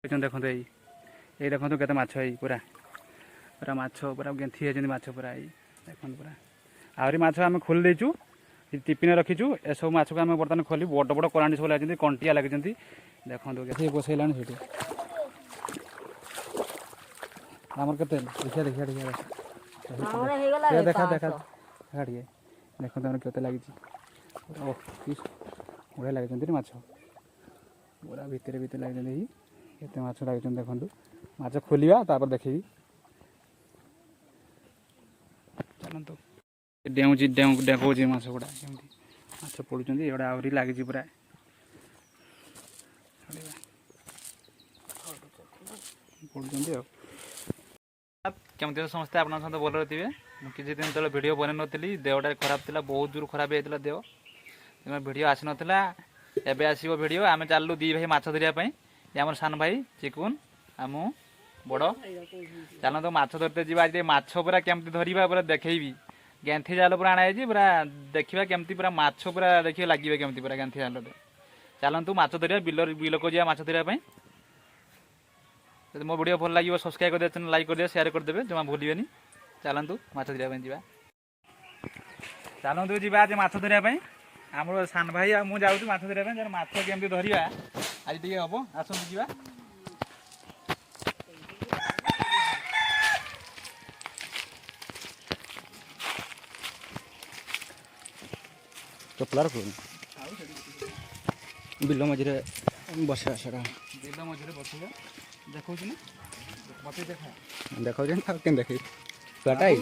देखो ये देखो केते माछ है पूरा पूरा माछ पूरा गेंथी है माछ पूरा देखो पूरा आहरी माछ आम खोली देचु टिफिन रखीचु ए सब माछ को आम बर्तमान खोली बड़ बड़ कराणी सब लगे कंटिया लगे देखो बसैला से आमर के देखिए देखिए देखिए देखा देखा देखा टे देखो तुम केते लगी बढ़िया लगे माछ पूरा भितर भितर लगे केते माछ लगे देखो माछ खोलिया देखी चलतु डेऊँची डेकौची माछ गुड़ा केमती माछ पड़ुं ये आहरी लगी पूरा पड़ुं केमती समस्ते आप भल रही है मुझे दिन तले भिड बन नी देहटा खराब था बहुत जोर खराब होता देह तेज भिड आसी नाला एवं आसो भिड आम चलू दी भाई माछ धरिया ये आम सान भाई चिकुन आम बड़ चलते माछ धरते जी माछ पूरा केमती धरवा पूरा देखी गेंथी जाल पूरा आना पूरा देखा केमती पूरा माछ पूरा देखिए लगे केमती पूरा गेंथी जाल चलतु माछ धरिया बिल बिल को जा माछ धरिया मो वीडियो भल लगे सब्सक्राइब कर दिए लाइक कर दिए शेयर करदे जमा भूलिए चलतु माछ धरिया जा चलतु जी आज माछ धरिया आम सान भाई आ मुझे जाऊँ माछ धरिया माछ केमती धरिया आज टे हम आसतु जा चपला रख बिल मझे बस बिल मझे बस देखा मत देखा देखा के देख कटाई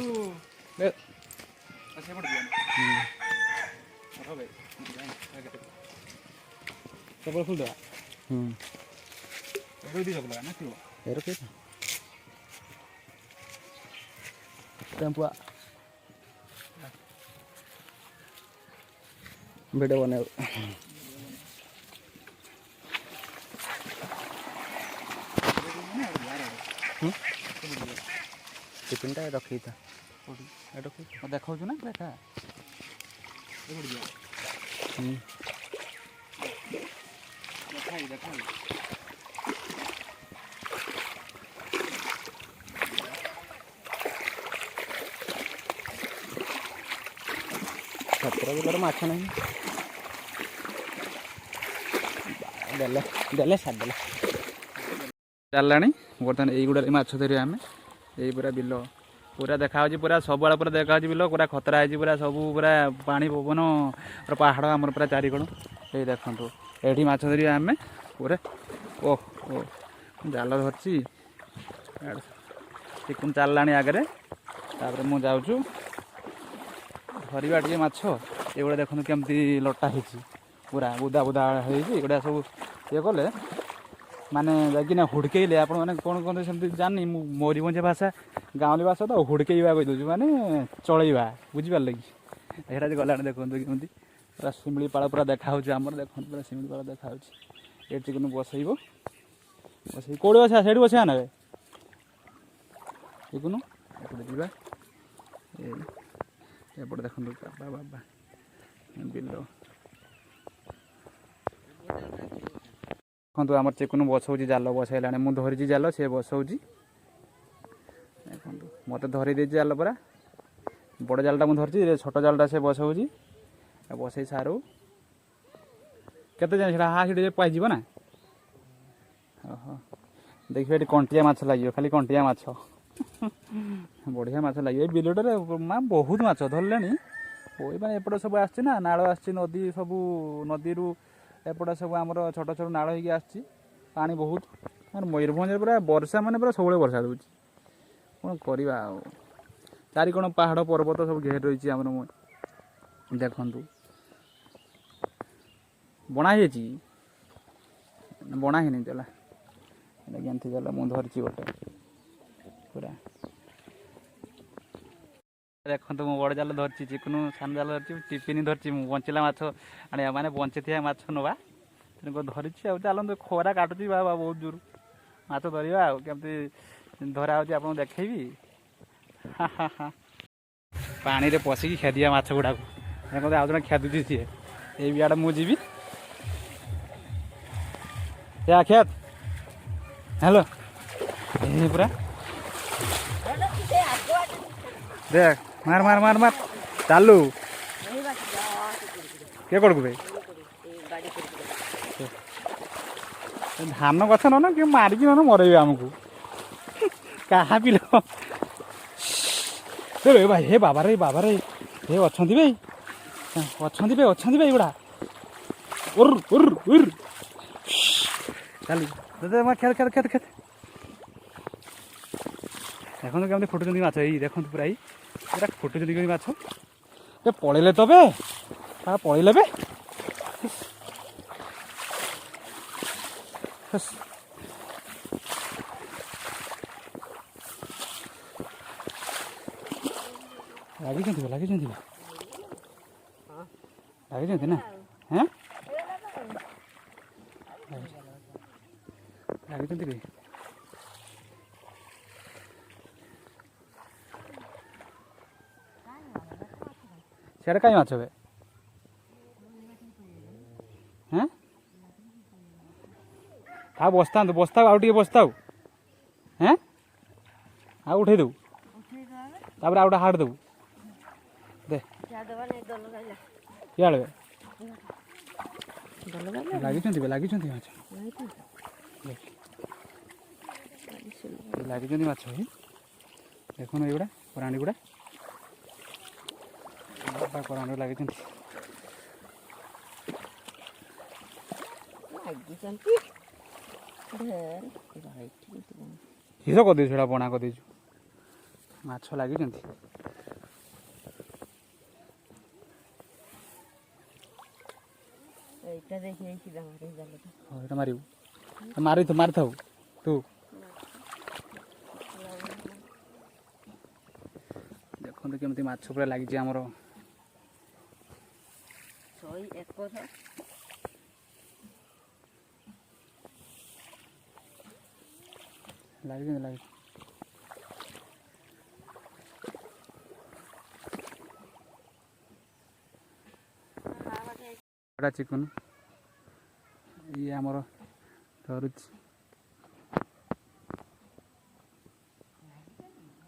चपल खुल दे टेम्पुआ वीडियो बने टिफिन टा रखी था देखा ना देखा सतर बिलर माछ नहीं देले देले सादेले चलला बर्तमान युवा माछ धरिया आम यही पूरा बिल पूरा देखा पूरा सब आड़े पूरा देखा बिल पूरा खतरा है पूरा सब पूरा पानी पवन पूरा पहाड़ आम पूरा चारिकड़ ये देखो ये माछ धरिया आम पूरा ओह जाल धरची चिकुन चलला आगे मुझे जाऊँ धरवा टे माछ ये देखो केमती लटा हो पूरा बुदा बुदा होगा सब ये कले माने जाकिना हुड़केले आप कौन कहते सेमती जानी मयूरभंज भाषा गाँवली भाषा तो हुड़केवा कही दूसरी माने चलैवा बुझिपार कि ये गला देखो केमती पूरा शिमिली पाड़ पूरा देखा आमर देखो पूरा शिमिली पाड़ देखा ये चिकन बसैब बस कौड़ी बसा से बसा ना चिकन एपटे जा एपटे देखो बाबा बाबा बिल देखो आम चिकुन बसौची जाल बसैला मुझे धरी जाल सी बसौची देखो मत धरी दे जाल पूरा बड़ जालटा मुझे धरची छोट जालटा से बसौची बसई सारू केते जाए हाँ सीट पाइब ना ओहो देखिए कंटिया माछ लगे खाली कंटिया माछ बढ़िया माछ लगे बिलटे माँ बहुत माछ धरले मैंने एपट सब आना नाड़ आदी सब नदी एपटा सब आम छोट छोट नाड़ हो पानी बहुत मयूरभंज पूरा वर्षा माने पूरा सब वर्षा दूँ कौन करवा चारिकोण पहाड़ पर्वत सब घेर रही आम देखु बना बना ही नहीं चला गेंथी जाल मुझे धरची गोटे पूरा देखो मो बड़ जाल धरची चिकुन सान जाल धरची टिफिन धरची बंचला माछ आने माने बंची थी माछ नवा धरी चलते खरा काटुची बाबा बहुत जोर माछ धरवा केमती धरा हो देखी पानी रे पशिकी खेदिया माछ गुड़ा को आउ जन खेदुची सी ये भी आड़े मुझी या खेत हेलो ये पूरा देख मार मार मार मार चालू किए कड़क भाई धान गछ न कि मारिकी न मरेबे आमको क्या पिल भाई हे बाबा रे हे अच्छा भाई अच्छा भाई गुड़ा उर उर उर चल खेल खेल खेल खेल देखो केमती फुटुंट माछ ये देखो पूरा पूरा फुटुंट माछ पलैले तबे पलैले बे लगी ना हाँ लगी सियाड़े कहीं माछ हे हाँ आ बसता बसता आउटे बसता हाँ आ उठे दू तापर आउटा हाड़ देबू दे क्या लगी माछ लगी माछ देखो ये गुड़ा कराणी गुड़ा कराणी लगी किस करदे छड़ा बना कर माछ लगी मारू मारी तो मारी था तू देखो केमती माछ पूरा लगी आमर लगी लगी चिकन ये आमर धरु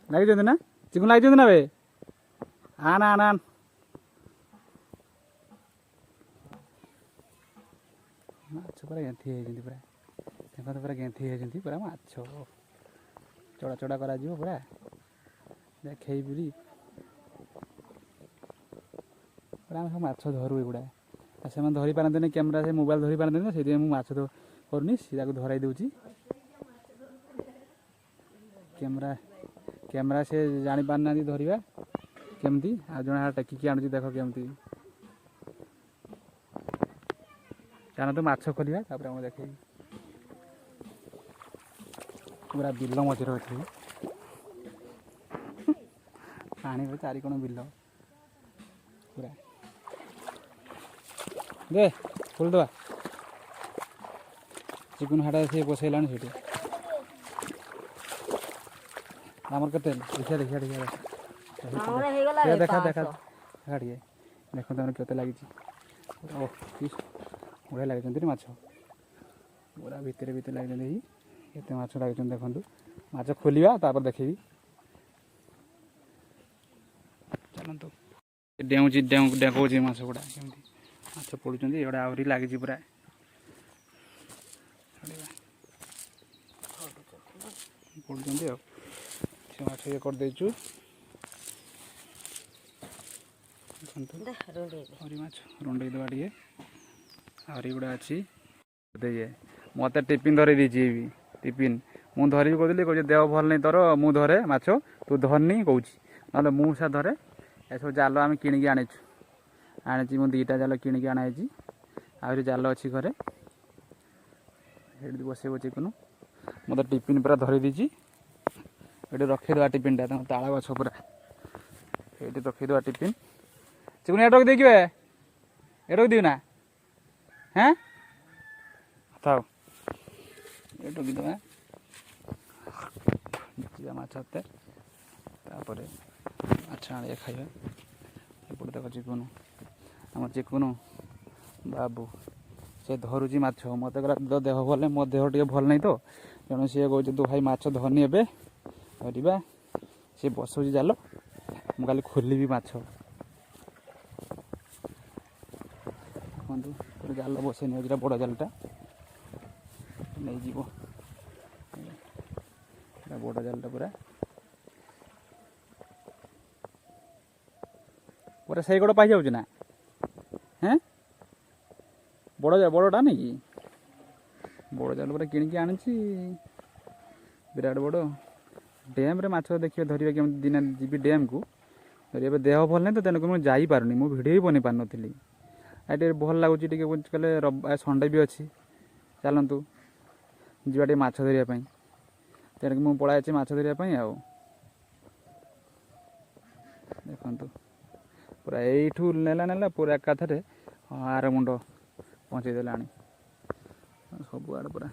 लगी ना चिकन लगी ना बे आन आन आन माछ पूरा गेंथी होती पूरा देखो तो पूरा गेंथी होती पूरा माछ चढ़ा चढ़ा करा पूरा देखे पूरी पूरा सब माछ धरू एगुड़ा से धरी पारते कैमेरा से मोबाइल धरी पारते से माछ तो करनी सीधा धराई दूची कैमेरा कैमेरा से जानी पारना धरवा केमती आ जड़े टेकिकी आणुची देख केमती जाना तो माछ खोलिया देखे पूरा बिल मझे अच्छे पानी चारि कोण बिल पूरा दे खोल दवा चिकन हाटा से बसैला से आमर के देखिए देखिए देखिए देखा देखा देखा टे देख तुम के लगी बढ़िया लगे माछ पूरा भितर भितर लगे केते माछ लगे देखु माछ खोलिया देखी चलतु डेऊँची डेकौची माछ गुड़ा केमती माछ पड़ुं ये आहरी लगी पूरा पड़ुं से माछ ये करदेचु हरी माछ रुंडे दवा टे आहरी गुड़ा अच्छी मत टिफिन धरे दीची टिफिन मु धरी कहली कह देह भल नहीं तोर मु धरे माछ तू धरनी कौच ना मुसा धरे एसब जाल आम किणिकी आनीचु आनी मु दीटा जाल किणिकी आनाई आहरी जाल अच्छी घरे बसैब चिकन मत टिफिन पूरा धरी दीची ये रखीदे टिफिन टा ताला गछ पूरा ये रखीदे टिफिन चिकन एट रख देखिए ये रख दिव ना हाँ था ये रखीदे माछ तापर माछ आने खाइबा एपटे देख चिकन आम चिकन बाबू से धरुची माछ मत कहला देह भल मो देह टे भल नहीं तो ତେଣୁ ସିଏ କହୁଛି ତୁ ଭାଇ ମାଛ ଧରନି ଏବେ ଧରିବା। ସେ ବସଉଛି ଜାଲ, ମୁଁ କାଲି ଖୋଲିବି ମାଛ। ଦେଖନ୍ତୁ ଗୋଟେ ଜାଲ ବସେଇ ନେଉଛି, ବଡ଼ ଜାଲଟା ନେଇଯିବ। ବଡ଼ ଜାଲଟା ପୁରା ପୁରା ସେଇ ଗୋଡ଼ ପାଇଯାଉଛି ନା। ହେଁ ବଡ଼ଟା ନାଇଁ କି, ବଡ଼ ଜାଲ ପୁରା କିଣିକି ଆଣିଛି, ବିରାଟ ବଡ଼। ଡ୍ୟାମ୍ରେ ମାଛ ଦେଖିବେ ଧରିବେ କେମିତି। ଦିନେ ଯିବି ଡ୍ୟାମ୍କୁ ଧରି, ଏବେ ଦେହ ଭଲ ନାହିଁ ତ ତେଣୁକରି ମୁଁ ଯାଇପାରୁନି, ମୁଁ ଭିଡ଼ିଓ ବି ବନେଇ ପାରୁନଥିଲି। ଆଉ ଟିକେ ଭଲ ଲାଗୁଛି, ଟିକେ କହିଲେ ସଣ୍ଡେ ବି ଅଛି, ଚାଲନ୍ତୁ ଯିବା ଟିକେ ମାଛ ଧରିବା ପାଇଁ। ତେଣୁକି ମୁଁ ପଳାଇଛି ମାଛ ଧରିବା ପାଇଁ। ଆଉ ଦେଖନ୍ତୁ ପୁରା ଏଇଠୁ ନେଲା ପୁରା ଏକାଥରେ ଆର ମୁଣ୍ଡ ପହଞ୍ଚେଇ ଦେଲାଣି। ସବୁଆଡ଼େ ପୁରା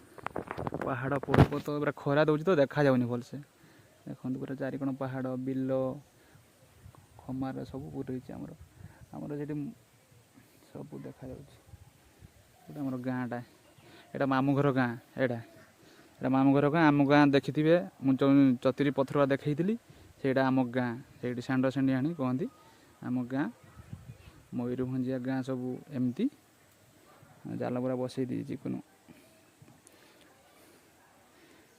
ପାହାଡ଼ ପର୍ବତ, ପୁରା ଖରା ଦେଉଛି ତ ଦେଖାଯାଉନି ଭଲସେ। ଦେଖନ୍ତୁ ପୁରା ଚାରିକଣ ପାହାଡ଼, ବିଲ, ଖମାର ସବୁ ରହିଛି ଆମର ସେଠି ସବୁ ଦେଖାଯାଉଛି। ଏଇଟା ଆମର ଗାଁଟା, ଏଇଟା ମାମୁଁ ଘର ଗାଁ। ଏଇଟା ମାମୁଁ ଘର ଗାଁ। ଆମ ଗାଁ ଦେଖିଥିବେ, ମୁଁ ଚତିରି ପଥର ଦେଖେଇଥିଲି, ସେଇଟା ଆମ ଗାଁ। ସେଇଠି ଷାଣ୍ଡ ସେଣ୍ଡିଆଣି କହନ୍ତି ଆମ ଗାଁ। ମୟୂରଭଞ୍ଜିଆ ଗାଁ ସବୁ ଏମିତି। ଜାଲ ପୁରା ବସେଇ ଦେଇଛି ଚିକୁନୁ।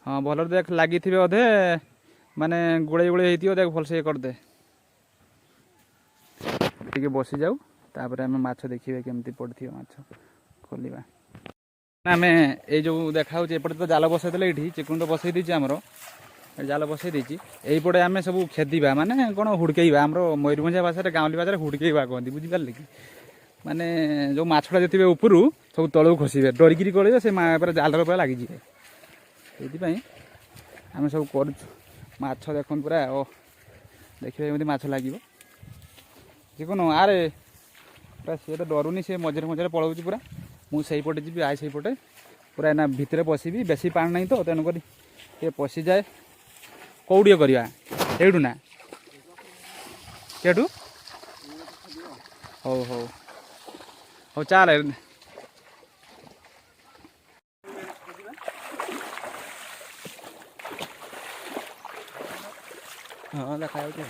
ହଁ ଭଲରେ ଦେଖ, ଲାଗିଥିବେ ଅଧେ, ମାନେ ଗୋଳେଇ ହେଇଥିବ, ଦେଖ ଭଲସେ ଇଏ କରିଦେ। ଟିକେ ବସିଯାଉ, ତାପରେ ଆମେ ମାଛ ଦେଖିବା କେମିତି ପଡ଼ିଥିବ ମାଛ ଖୋଲିବା। ଆମେ ଏଇ ଯେଉଁ ଦେଖାହେଉଛି ଏପଟେ ତ ଜାଲ ବସାଇ ଦେଲେ, ଏଇଠି ଚିକୁନ ତ ବସେଇ ଦେଇଛି ଆମର, ଜାଲ ବସେଇ ଦେଇଛି। ଏଇପଟେ ଆମେ ସବୁ ଖେଦିବା, ମାନେ କ'ଣ ହୁଡ଼କେଇବା, ଆମର ମୟୂରଭଞ୍ଜିଆ ଭାଷାରେ, ଗାଉଁଲି ଭାଷାରେ ହୁଡ଼କେଇବା କହନ୍ତି, ବୁଝିପାରିଲେ କି। ମାନେ ଯେଉଁ ମାଛଟା ଯେତିବେ ଉପରୁ ସବୁ ତଳକୁ ଖସିବେ, ଡରିକିରି କଳିବେ, ସେ ପୁରା ଜାଲର ପୁରା ଲାଗିଯିବେ। ସେଇଥିପାଇଁ ଆମେ ସବୁ କରୁଛୁ। ମାଛ ଦେଖନ୍ତୁ ପୁରା, ଦେଖିବେ ଏମିତି ମାଛ ଲାଗିବ। ଚିକୁନ ଆରେ ପୁରା, ସିଏ ତ ଡରୁନି, ସିଏ ମଝିରେ ମଝିରେ ପଳାଉଛି ପୁରା। ମୁଁ ସେଇପଟେ ଯିବି, ସେଇପଟେ ପୁରା ଏଇନା ଭିତରେ ପଶିବି। ବେଶୀ ପାଣି ନାହିଁ ତ, ତେଣୁକରି ଟିକେ ପଶିଯାଏ। କେଉଁଠି କରିବା, ଏଇଠୁ ନା କେଠୁ? ହଉ ହଉ ହଉ, ଚାଲେ। ହଁ ଦେଖାଯାଉଛି।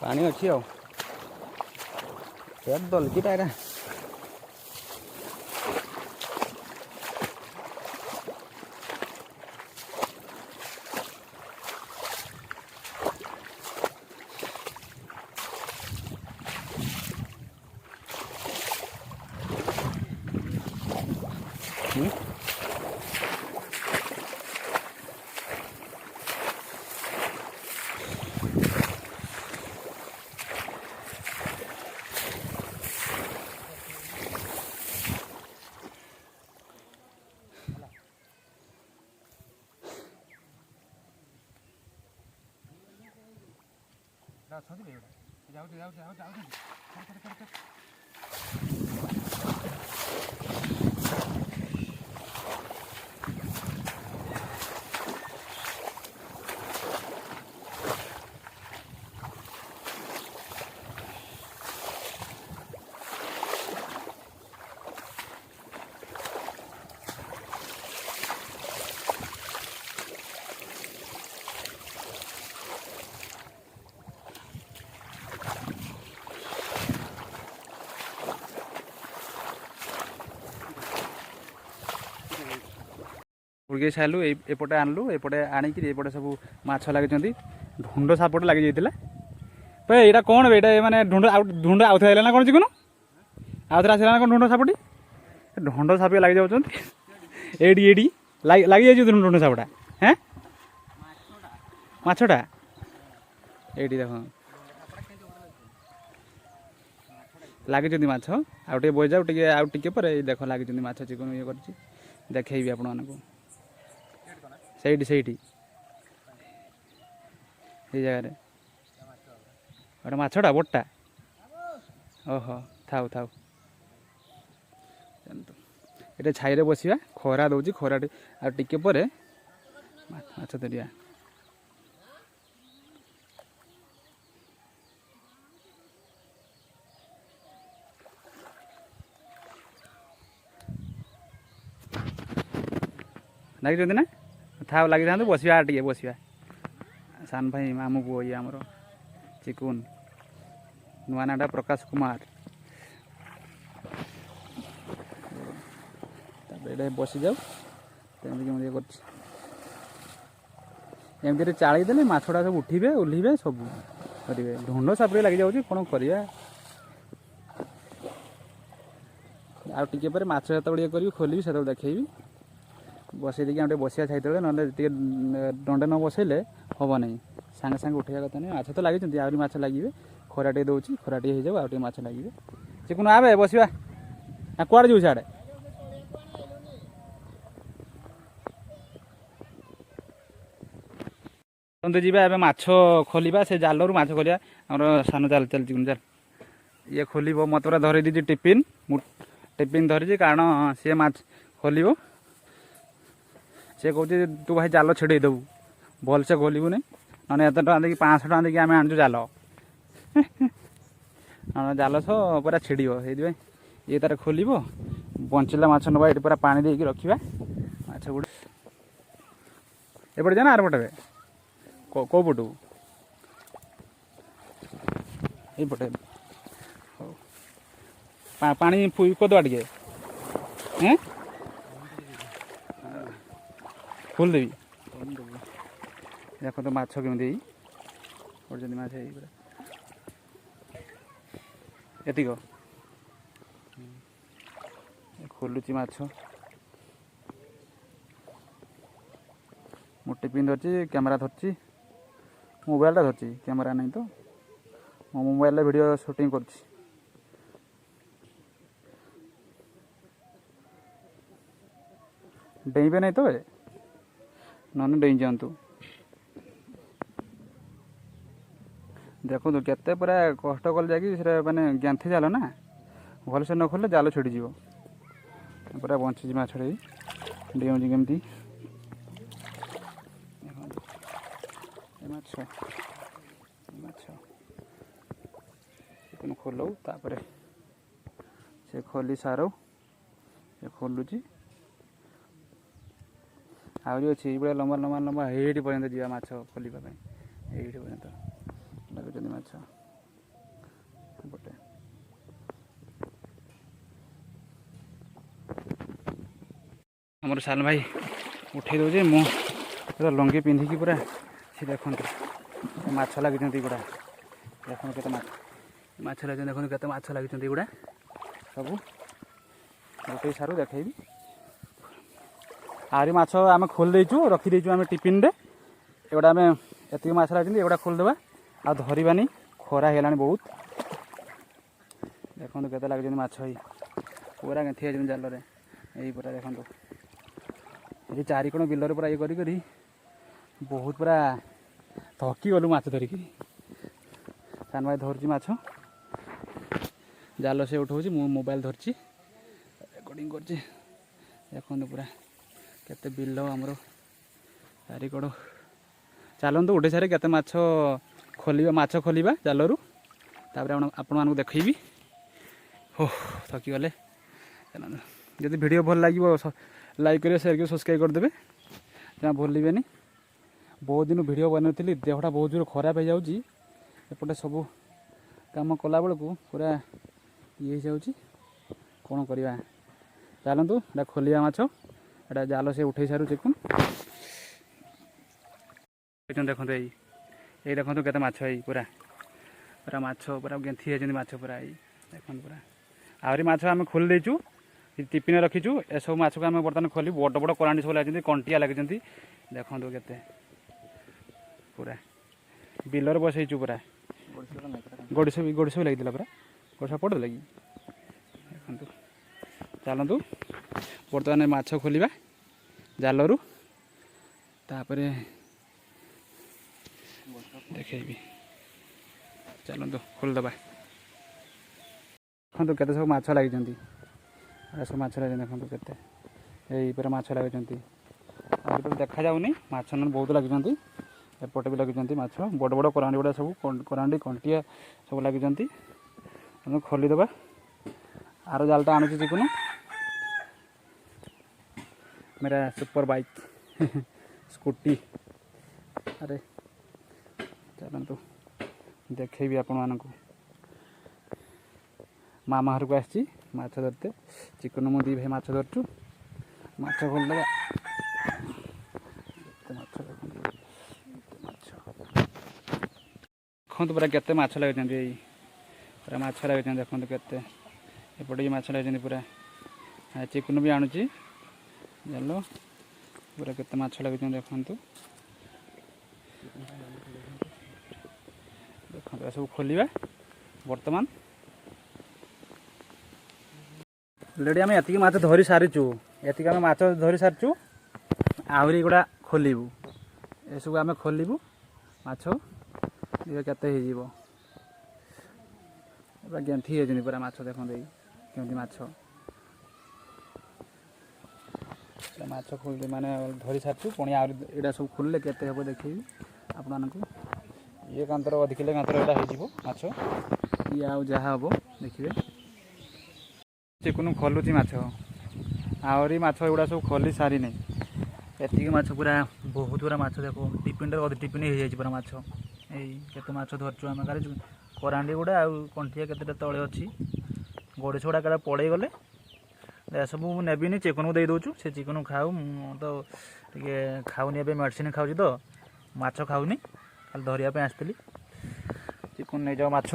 ପାଣି ଅଛି ଆଉ ଦଲକିଟା ଏଇଟା। पकई सारू एपटे आनलु एपटे आणिक एपटे सब माछ लगे ढुंड सापटे लगी जाता यहाँ कौन ये मैंने ढुंड आउ थे ना कौन चिकुन आउ थे आसला ना कौन ढुंड सापटी ढंड साप लगे जाऊँ एडी लगी जाइए ढुंड सापटा हैं माछटा ये देख लगे माछ आउ टे बई जाऊ टे आउ टे पर देख लगे माछ चिकन ये कर देखी आपण मानक से जगह गोटे मछटा बड़टा ओहो थाऊ थाऊ ये छाई बसवा खरा दौर खरा आगे पर माछ धरिया लगी ना था लगी था बसवा टे बसवा सान भाई मामू पुओ ये आमर चिकुन नुआ नाटा प्रकाश कुमार बसी जाऊ एमती चाली देले माछटा सब उठे ओह्लैबे सब करेंगे ढुंड सापरे लगी जाऊँ कौन करा आउ टे पर माछ जो करी खोलि से देखी बसई देखिए गोटे बसिया छाई तले ना दंडे न बसैले हम ना सांगे सांगे उठा कथा नहीं माछ तो लगी आहरी माछ लगे खरा टे दौर खरा टे हो आउ माछ लगे चिकुन आवे बसवा कड़े जाऊ सियाड़े जी माछ खोलिबा से जालू माछ खोलिया आम सान जाल चल चिकुन चल ये खोल मत पूरा धरी दीजिए टिफिन टिफिन धरी कारण सी माछ खोल सी कहे तू भाई जाल छेड़े देबू भलसे खोलू नहीं ना एत टाँग देखिए 500 टका देखिए आम आणु जाल जाल सह पूरा छिड़ से ये तार खोल बंचला माछ नवा ये पूरा पानी देकी रखा माछ गुड़े एपटे जाना आर पटे कौ पटू ये पानी फुई कदवा टे हैं खोल देवी देख तो माछ केमी माछ एतिक खोलुची माछ मो टिफिन धरची कैमेरा धरची मोबाइलटा धरची कैमेरा नहीं तो मो मोबाइल वीडियो शूटिंग करची डेइबे नहीं तो नन डेई जातु देखो तो केते पूरा कष्ट कल जाए मैंने ज्ञाथी जाल ना भलसे न खोले जाल छिड़ी जीव पूरा बंची माछड़ी डेउँ केमती माछ खोल तापर से खोली सारो से खोलुची आहरी अच्छी ये लंबा लंबा लंबा ये पर्यंत जा माछ खोलने ये पर्यंत लगुच माछ पटे आमर साल भाई उठे दौजे मु पूरा लंगी पिंधिकी पूरा सी देखो माछ लगी गुड़ा देख के माछ लगे देखो के माछ लगी गुड़ा सब गोटे सारू देखी आहरी माछ आम खोल देचु रखीदेचु आम टिफिन रे एगुड़ा आम एति माछ लगे एगुड़ा खोलदेवा आ धरवानी खरा है बहुत देखो के लगे माछ पूरा गेंथी जाल यही पूरा देखो ये चारिकोण बिलर पूरा ये करी बहुत पूरा थकी गलु माछ धरिकी सान भाई धरची माछ जाल से उठाऊँ मु मोबाइल धरची रेकर्डिंग कर देखो पूरा केते बिल आमर चारिकोण चलतु उठे सारे केते माछ खोलिबा जालरू तापर आपण मानक देखी हो थकी गले जदि वीडियो भल लगे लाइक करेंगे शेयर करेंगे सब्सक्राइब करदे जहाँ भूलें बहुत दिन वीडियो बनई देहटा बहुत जोर खराब हो जाऊँगी एपटे सब काम कला बेलू पूरा ये हो कौन करवा चलतु खोलिया माछ एटा जाल से उठे सारू चिकुन देखो ये देखो केते माछ पूरा पूरा माछ पूरा गेंथी है माछ पूरा देखो पूरा आहरी माछ आम खोली देचु टिफिन रखीचु ए सब माछ को आम बर्तमान खोली बड़ बड़ करांडी सब लगे कंटिया लगे देखो केते पूरा बिलर बसईचु पूरा गोड़स भी लगी पूरा गोड़सा पड़ लगी देखु चलतु बर्तमान माछ खोलिबा जालरू तापर देखी चलतु खोलदबा देखो केते सब माछ लगी सब माछ लगे देखो केते यही माछ लगे देखा जाऊनी माछ बहुत लगी एपटे भी लगी माछ बड़ बड़ करांडी गुड़ा सब करांडी कंटिया सब लगी खोलीदबा आर जालटा आणुची चिकुन मेरा सुपर बाइक स्कूटी अरे चलतु देखेबी आपण मानकु मामा घर को आसी माछ धरते चिकन मु दी भाई माछ धरचु माछ खोलदबा देखो पूरा केते माछ लगे पूरा माछ लगे देखो केते एपटे भी माछ लगे पूरा चिकन भी आणुची जालो पूरा केते माछ लगे देखो देखो सब खोलिबा वर्तमान ऑलरेडी आम एतिक माछ धरी सारीचु एतिक आम माछ धरी सारीचु आहरी गुड़ा खोलू ए सब आम खोलू माछ केते हो गेंथी है पूरा माछ देखो केमती माछ माछ खोल माने धरी सारचु पुणी यहाँ सब खोलिले केते हे देखी आपण ये कांतर अधिकले कांतर यहाँ हो माछ ये आउ जहाँ हम देखिए चिकुन खोलुची माछ आहरी माछ एगुड़ा सब खोली सारी नहीं एतिक माछ पूरा बहुत पूरा माछ देखो टिफिन टिफिन हो जाए पूरा माछ केते माछ धरचु आम करांडी गुड़ा आउ कंठिया केतेटा तले अच्छी गोड़े छुड़ा काड़ा पड़े गले सब नेबिनी चिकन को दे दूचु से चिकन खाऊ तो टे खाऊनी ए मेडिसिन खाऊँ तो माछ खाऊनी खाली धरिया आसती चिकन नहीं जाओ माछ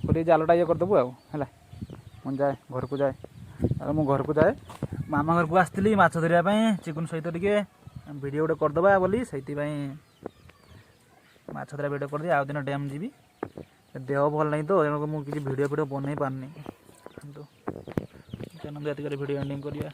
खोली जालटा ये करदेबू है मुझे जाए घर को जाए मु घर को जाए मामा घर को आसती माछ धरिया चिकन सहित टे वीडियो गोटे करदे बोली से माछ धरा वीडियो कर दिए आउ दिन डैम जी देह भल नहीं तो मुझे वीडियो बनई पारनी तो वीडियो एंडिंग करिया।